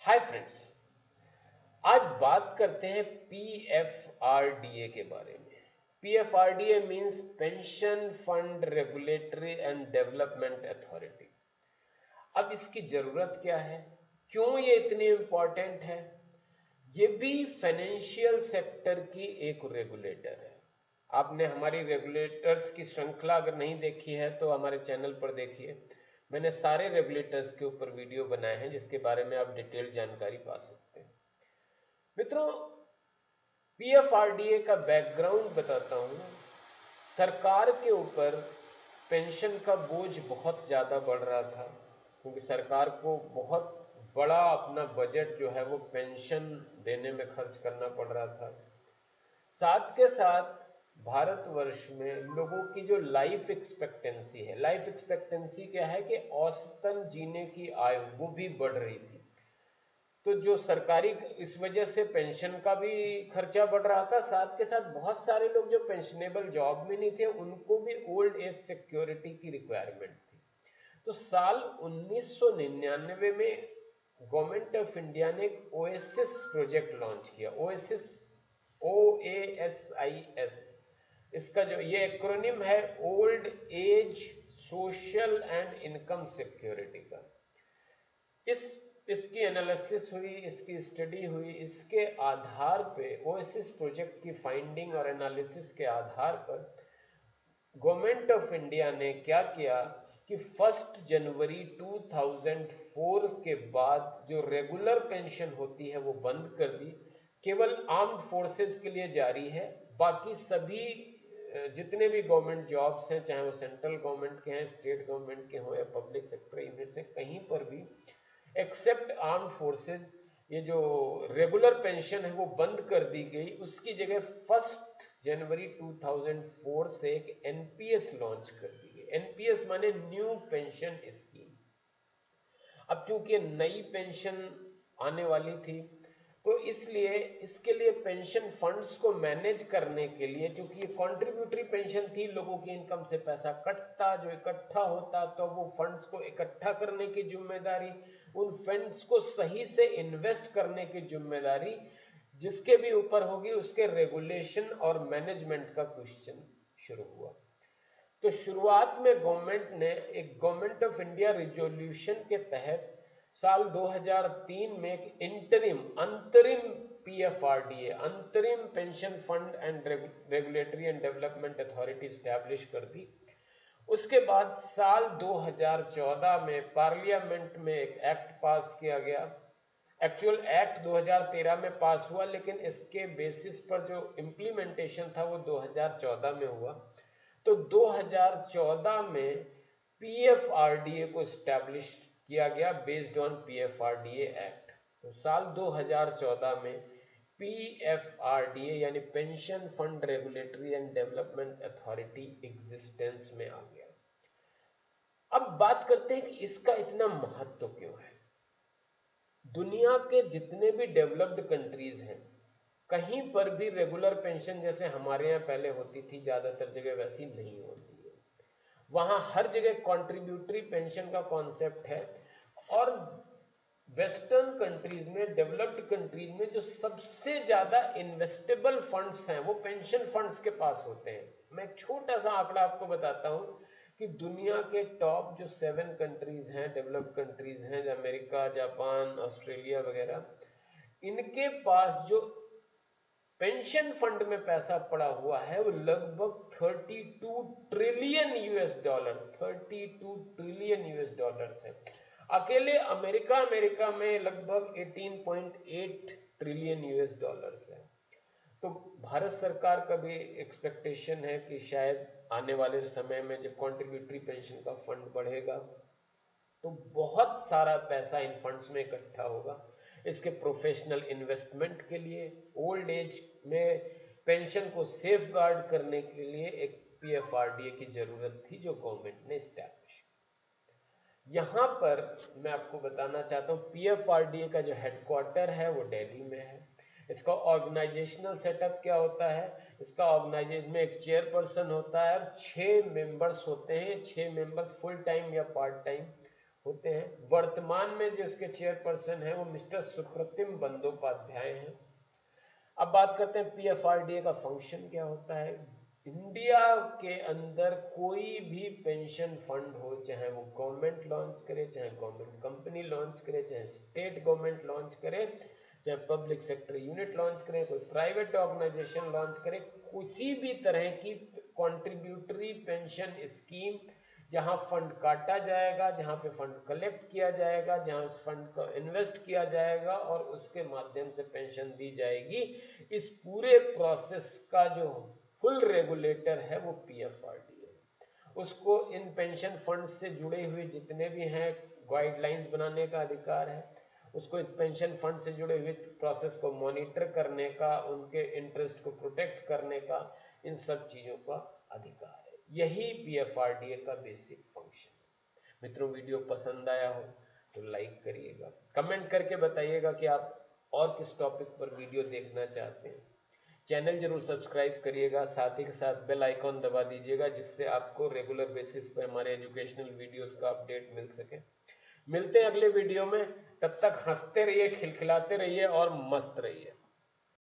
Hi friends, आज बात करते हैं पीएफआरडीए के बारे में। PFRDA means pension fund regulatory and development authority. अब इसकी जरूरत क्या है, क्यों ये इतनी इंपॉर्टेंट है? ये भी फाइनेंशियल सेक्टर की एक रेगुलेटर है। आपने हमारी रेगुलेटर्स की श्रृंखला अगर नहीं देखी है तो हमारे चैनल पर देखिए। मैंने सारे रेगुलेटर्स के ऊपर वीडियो बनाए हैं जिसके बारे में आप डिटेल जानकारी पा सकते हैं। मित्रों, पीएफआरडीए का बैकग्राउंड बताता हूं। सरकार के ऊपर पेंशन का बोझ बहुत ज़्यादा बढ़ रहा था, क्योंकि सरकार को बहुत बड़ा अपना बजट जो है वो पेंशन देने में खर्च करना पड़ रहा था। साथ के साथ भारतवर्ष में लोगों की जो लाइफ एक्सपेक्टेंसी है, लाइफ एक्सपेक्टेंसी क्या है कि औसतन जीने की आयु वो भी बढ़ रही थी। तो जो सरकारी, इस वजह से पेंशन का भी खर्चा बढ़ रहा था। साथ के साथ बहुत सारे लोग जो पेंशनेबल जॉब में नहीं थे उनको भी ओल्ड एज सिक्योरिटी की रिक्वायरमेंट थी। तो साल 1999 में गवर्नमेंट ऑफ इंडिया ने ओएसिस प्रोजेक्ट लॉन्च किया। ओएसिस, OASIS, इसका जो ये एक्रोनिम है, old age social and income security का। इसकी एनालिसिस हुई, इसकी स्टडी हुई। इसके आधार पे, ओएसिस प्रोजेक्ट की फाइंडिंग और एनालिसिस के आधार पर गवर्नमेंट ऑफ इंडिया ने क्या किया कि 1 जनवरी 2004 के बाद जो रेगुलर पेंशन होती है वो बंद कर दी। केवल आर्म्ड फोर्सेस के लिए जारी है। बाकी सभी जितने भी गवर्नमेंट जॉब्स हैं, चाहे वो सेंट्रल गवर्नमेंट के हैं, स्टेट गवर्नमेंट के हों या पब्लिक सेक्टर, इनमें से कहीं पर भी एक्सेप्ट आर्म्ड फोर्सेस ये जो रेगुलर पेंशन है वो बंद कर दी गई। उसकी जगह 1 जनवरी 2004 से एक एनपीएस लॉन्च कर दी गई। एनपीएस माने न्यू पेंशन स्कीम। अब चूंकि नई पेंशन आने वाली थी तो इसलिए इसके लिए पेंशन फंड्स को मैनेज करने के लिए, चूंकि ये कॉन्ट्रीब्यूटरी पेंशन थी, लोगों की इनकम से पैसा कटता, जो इकट्ठा होता, तो वो फंड्स को इकट्ठा करने की जिम्मेदारी, उन फंड्स को सही से इन्वेस्ट करने की जिम्मेदारी जिसके भी ऊपर होगी, उसके रेगुलेशन और मैनेजमेंट का क्वेश्चन शुरू हुआ। तो शुरुआत में गवर्नमेंट ने एक गवर्नमेंट ऑफ इंडिया रिजोल्यूशन के तहत साल 2003 में एक अंतरिम पीएफआरडीए, अंतरिम pension fund and regulatory and development authority establish कर दी। उसके बाद साल 2014 में पार्लियामेंट में एक एक्ट पास किया गया। एक्चुअल एक्ट 2013 में पास हुआ, लेकिन इसके बेसिस पर जो इम्प्लीमेंटेशन था वो 2014 में हुआ। तो 2014 में पीएफआरडीए को स्टैब्लिश किया गया बेस्ड ऑन पीएफआरडीए एक्ट। तो साल 2014 में पीएफआरडीए यानी pension fund regulatory and development authority existence में आ गया। अब बात करते हैं कि इसका इतना महत्व क्यों है। दुनिया के जितने भी डेवलप्ड कंट्रीज हैं, कहीं पर भी रेगुलर पेंशन जैसे हमारे यहाँ पहले होती थी, ज्यादातर जगह वैसी नहीं होती है। वहां हर जगह कॉन्ट्रीब्यूटरी पेंशन का कॉन्सेप्ट है। और वेस्टर्न कंट्रीज में, डेवलप्ड कंट्रीज में जो सबसे ज्यादा इन्वेस्टेबल फंड्स हैं वो पेंशन फंड्स के पास होते हैं। मैं एक छोटा सा आंकड़ा आपको बताता हूं कि दुनिया के टॉप जो 7 कंट्रीज हैं, डेवलप्ड कंट्रीज हैं, अमेरिका, जापान, ऑस्ट्रेलिया वगैरह, इनके पास जो पेंशन फंड में पैसा पड़ा हुआ है वो लगभग 32 trillion US dollar, 32 trillion US dollar है। अकेले अमेरिका में लगभग 18.8 ट्रिलियन यूएस डॉलर्स है। तो भारत सरकार का भी एक्सपेक्टेशन है कि शायद आने वाले समय में जब कॉन्ट्रीब्यूटरी पेंशन का फंड बढ़ेगा तो बहुत सारा पैसा इन फंड्स में इकट्ठा होगा। इसके प्रोफेशनल इन्वेस्टमेंट के लिए, ओल्ड एज में पेंशन को सेफ गार्ड करने के लिए एक पीएफआरडीए की जरूरत थी जो गवर्नमेंट ने स्टैब्लिश। यहां पर मैं आपको बताना चाहता हूं, पीएफआरडीए का जो हेडक्वार्टर है वो दिल्ली में है। इसका ऑर्गेनाइजेशनल सेटअप क्या होता है? इसका ऑर्गेनाइजेशन में एक चेयरपर्सन होता है और 6 मेंबर्स होते हैं। 6 मेंबर्स फुल टाइम या पार्ट टाइम होते हैं। वर्तमान में जो इसके चेयरपर्सन है वो मिस्टर सुप्रतिम बंदोपाध्याय हैं। अब बात करते हैं पीएफआरडीए का फंक्शन क्या होता है। इंडिया के अंदर कोई भी पेंशन फंड हो, चाहे वो गवर्नमेंट लॉन्च करे, चाहे गवर्नमेंट कंपनी लॉन्च करे, चाहे स्टेट गवर्नमेंट लॉन्च करे, चाहे पब्लिक सेक्टर यूनिट लॉन्च करे, कोई प्राइवेट ऑर्गेनाइजेशन लॉन्च करे, किसी भी तरह की कॉन्ट्रीब्यूटरी पेंशन स्कीम जहां फंड काटा जाएगा, जहां पे फंड कलेक्ट किया जाएगा, जहां उस फंड को इन्वेस्ट किया जाएगा और उसके माध्यम से पेंशन दी जाएगी, इस पूरे प्रोसेस का जो फुल रेगुलेटर है वो पीएफआरडीए है। उसको इन पेंशन फंड से जुड़े हुए जितने भी हैं गाइडलाइंस बनाने का अधिकार है, उसको इस पेंशन फंड से जुड़े हुए प्रोसेस को मॉनिटर करने का, उनके इंटरेस्ट को प्रोटेक्ट करने का, इन सब चीजों का अधिकार है। यही पीएफआरडीए का बेसिक फंक्शन है। मित्रों, वीडियो पसंद आया हो तो लाइक करिएगा, कमेंट करके बताइएगा कि आप और किस टॉपिक पर वीडियो देखना चाहते हैं। चैनल जरूर सब्सक्राइब करिएगा, साथ ही के साथ बेल आइकॉन दबा दीजिएगा, जिससे आपको रेगुलर बेसिस पर हमारे एजुकेशनल वीडियोस का अपडेट मिल सके। मिलते हैं अगले वीडियो में, तब तक हंसते रहिए, खिलखिलाते रहिए और मस्त रहिए।